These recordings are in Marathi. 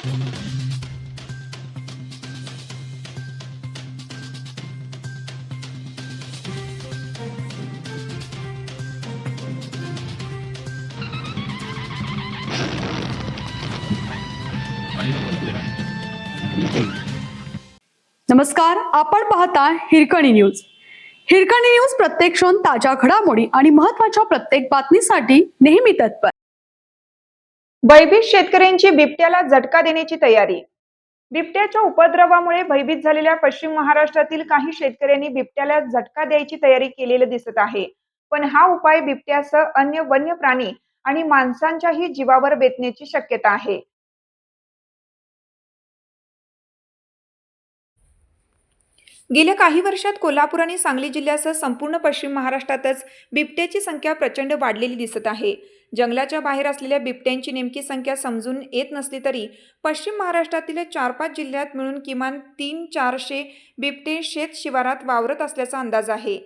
नमस्कार, आपण पाहता हिरकणी न्यूज. हिरकणी न्यूज प्रत्येक क्षण ताज्या घडामोडी आणि महत्त्वाच्या प्रत्येक बातमीसाठी नेहमी तत्पर. भयभीत शेतकऱ्यांची बिबट्याला झटका देण्याची तयारी. बिबट्याच्या उपद्रवामुळे भयभीत झालेल्या पश्चिम महाराष्ट्रातील काही शेतकऱ्यांनी बिबट्याला झटका द्यायची तयारी केलेली दिसत आहे. पण हा उपाय बिबट्यासह अन्य वन्य प्राणी आणि माणसांच्याही जीवावर बेतण्याची शक्यता आहे. गेल्या काही वर्षात कोल्हापूर आणि सांगली जिल्ह्यासह संपूर्ण पश्चिम महाराष्ट्रातच बिबट्याची संख्या प्रचंड वाढलेली दिसत आहे. जंगलाच्या बाहेर असलेल्या बिबट्यांची नेमकी संख्या समजून येत नसली तरी पश्चिम महाराष्ट्रातील 4-5 जिल्ह्यात मिळून किमान 300-400 बिबटे शेत शिवारात वावरत असल्याचा अंदाज आहे.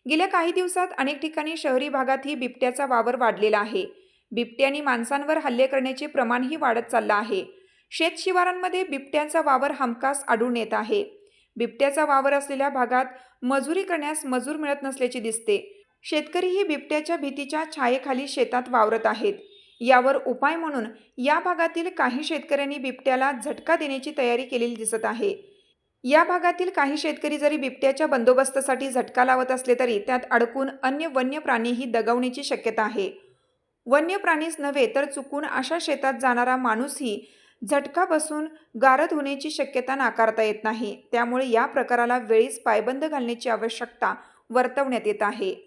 गेल्या काही दिवसात अनेक ठिकाणी शहरी भागातही बिबट्याचा वावर वाढलेला आहे. बिबट्यांनी माणसांवर हल्ले करण्याचे प्रमाणही वाढत चाललं आहे. शेत शिवारांमध्ये बिबट्यांचा वावर हमखास आढळून येत आहे. बिबट्याचा वावर असलेल्या भागात मजुरी करण्यास मजूर मिळत नसल्याचे दिसते. शेतकरीही बिबट्याच्या भीतीच्या छायेखाली शेतात वावरत आहेत. यावर उपाय म्हणून या भागातील काही शेतकऱ्यांनी बिबट्याला झटका देण्याची तयारी केलेली दिसत आहे. या भागातील काही शेतकरी जरी बिबट्याच्या बंदोबस्तासाठी झटका लावत असले तरी त्यात अडकून अन्य वन्य प्राणीही दगावण्याची शक्यता आहे. वन्य प्राणीच नव्हे तर चुकून अशा शेतात जाणारा माणूसही झटका बसून गारद होण्याची शक्यता नाकारता येत नाही. त्यामुळे या प्रकाराला वेळीच पायबंद घालण्याची आवश्यकता वर्तवण्यात येत आहे.